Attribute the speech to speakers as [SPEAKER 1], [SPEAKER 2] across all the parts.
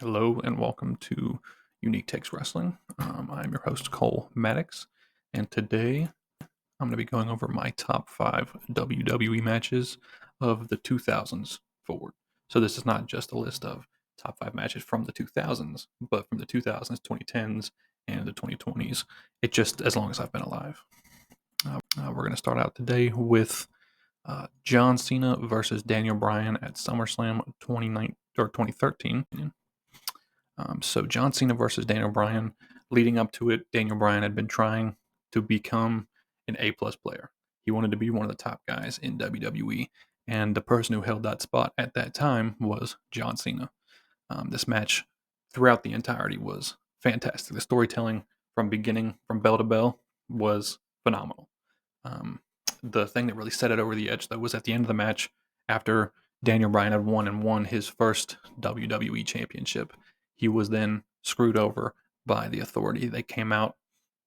[SPEAKER 1] Hello and welcome to Unique Takes Wrestling. I'm your host, Cole Maddox, and today I'm going to be going over my top 5 WWE matches of the 2000s forward. So this is not just a list of top 5 matches from the 2000s, but from the 2000s, 2010s, and the 2020s. It just as long as I've been alive. We're going to start out today with John Cena versus Daniel Bryan at SummerSlam 2013. So John Cena versus Daniel Bryan. Leading up to it, Daniel Bryan had been trying to become an A-plus player. He wanted to be one of the top guys in WWE, and the person who held that spot at that time was John Cena. This match, throughout the entirety, was fantastic. The storytelling from beginning, from bell to bell, was phenomenal. Um, the thing that really set it over the edge, though, was at the end of the match after Daniel Bryan had won his first WWE championship. He was then screwed over by the Authority. They came out,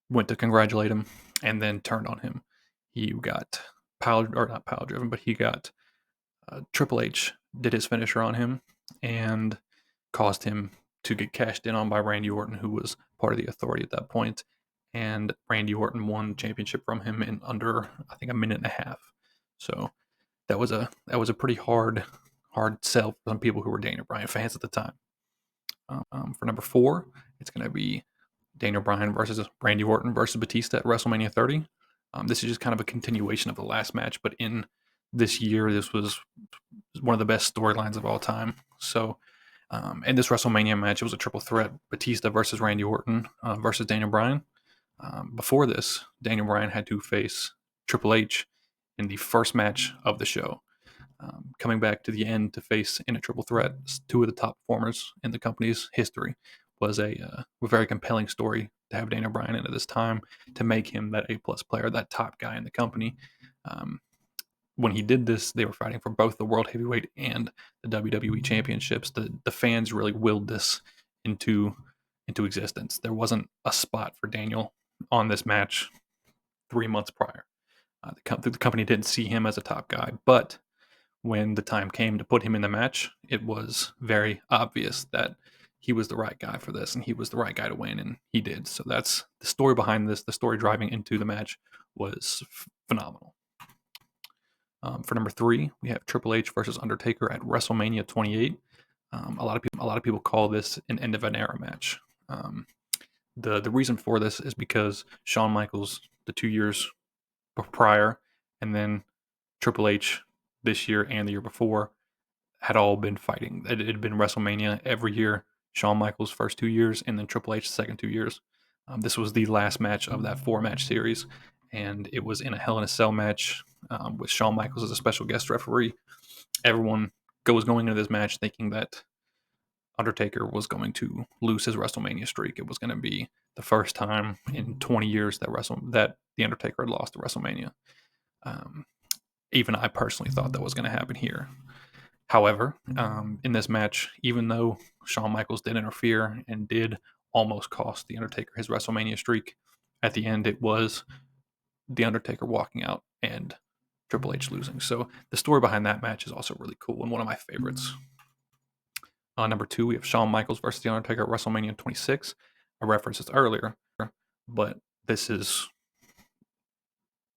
[SPEAKER 1] went to congratulate him, and then turned on him. He got not pile driven, but he got Triple H did his finisher on him and caused him to get cashed in on by Randy Orton, who was part of the Authority at that point. And Randy Orton won the championship from him in under, I think, a minute and a half. So that was a pretty hard sell for some people who were Daniel Bryan fans at the time. For number 4, it's going to be Daniel Bryan versus Randy Orton versus Batista at WrestleMania 30. This is just kind of a continuation of the last match, but in this year, this was one of the best storylines of all time. So, in this WrestleMania match, it was a triple threat: Batista versus Randy Orton versus Daniel Bryan. Before this, Daniel Bryan had to face Triple H in the first match of the show. Coming back to the end to face in a triple threat 2 of the top performers in the company's history was a very compelling story to have Daniel Bryan in at this time to make him that A-plus player, that top guy in the company. Um, when he did this, they were fighting for both the World Heavyweight and the WWE Championships. The fans really willed this into existence. There wasn't a spot for Daniel on this match 3 months prior. The company didn't see him as a top guy, but when the time came to put him in the match, it was very obvious that he was the right guy for this and he was the right guy to win, and he did. So that's the story behind this. The story driving into the match was phenomenal. For number 3, we have Triple H versus Undertaker at WrestleMania 28. A lot of people call this an end of an era match. The reason for this is because Shawn Michaels, the 2 years prior, and then Triple H this year and the year before, had all been fighting. It had been WrestleMania every year. Shawn Michaels' first 2 years, and then Triple H's second 2 years. This was the last match of that 4-match series, and it was in a Hell in a Cell match with Shawn Michaels as a special guest referee. Everyone was going into this match thinking that Undertaker was going to lose his WrestleMania streak. It was going to be the first time in 20 years that the Undertaker had lost to WrestleMania. Even I personally thought that was going to happen here. However, in this match, even though Shawn Michaels did interfere and did almost cost The Undertaker his WrestleMania streak, at the end it was The Undertaker walking out and Triple H losing. So the story behind that match is also really cool and one of my favorites. Number 2, we have Shawn Michaels versus The Undertaker at WrestleMania 26. I referenced this earlier, but this is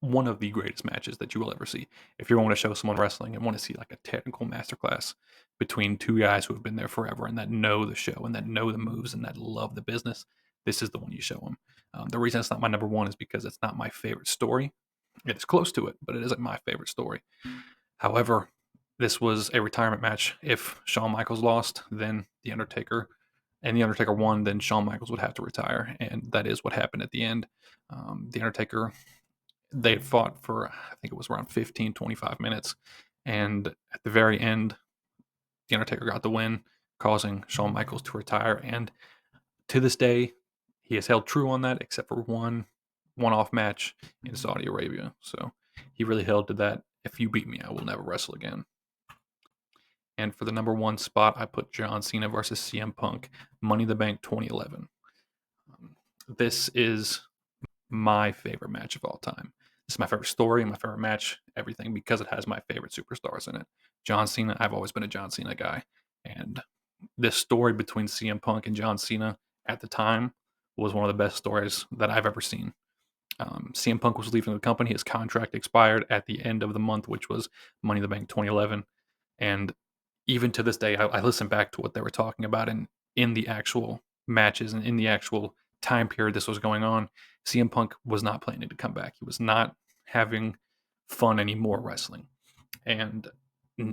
[SPEAKER 1] one of the greatest matches that you will ever see. If you want to show someone wrestling and want to see like a technical masterclass between 2 guys who have been there forever and that know the show and that know the moves and that love the business, this is the one you show them. The reason it's not my number 1 is because it's not my favorite story. It is close to it, but it isn't my favorite story. However, this was a retirement match. If Shawn Michaels lost, then The Undertaker won, then Shawn Michaels would have to retire, and that is what happened at the end. The Undertaker, they had fought for, I think it was around 15, 25 minutes. And at the very end, The Undertaker got the win, causing Shawn Michaels to retire. And to this day, he has held true on that, except for one-off match in Saudi Arabia. So he really held to that. If you beat me, I will never wrestle again. And for the number 1 spot, I put John Cena versus CM Punk, Money in the Bank 2011. This is my favorite match of all time. This is my favorite story and my favorite match, everything, because it has my favorite superstars in it. John Cena, I've always been a John Cena guy, and this story between CM Punk and John Cena at the time was one of the best stories that I've ever seen. CM Punk was leaving the company. His contract expired at the end of the month, which was Money in the Bank 2011. And even to this day, I listen back to what they were talking about, and in the actual matches and in the actual time period this was going on, CM Punk was not planning to come back. He was not having fun anymore wrestling, and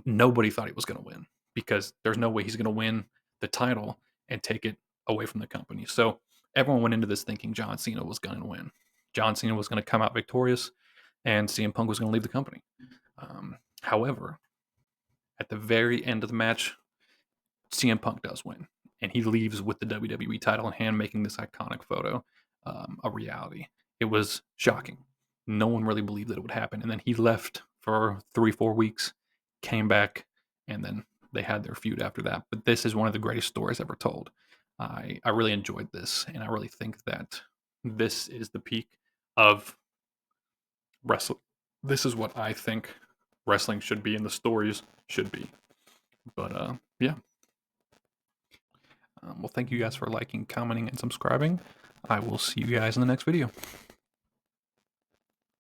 [SPEAKER 1] nobody thought he was going to win because there's no way he's going to win the title and take it away from the company. So everyone went into this thinking John Cena was going to win. John Cena was going to come out victorious, and CM Punk was going to leave the company. However, at the very end of the match, CM Punk does win, and he leaves with the WWE title in hand, making this iconic photo a reality. It was shocking. No one really believed that it would happen, and then he left for 3-4 weeks, came back, and then they had their feud after that. But this is one of the greatest stories ever told. I really enjoyed this, and I really think that this is the peak of wrestling. This is what I think wrestling should be, and the stories should be. But yeah. Well, thank you guys for liking, commenting, and subscribing. I will see you guys in the next video.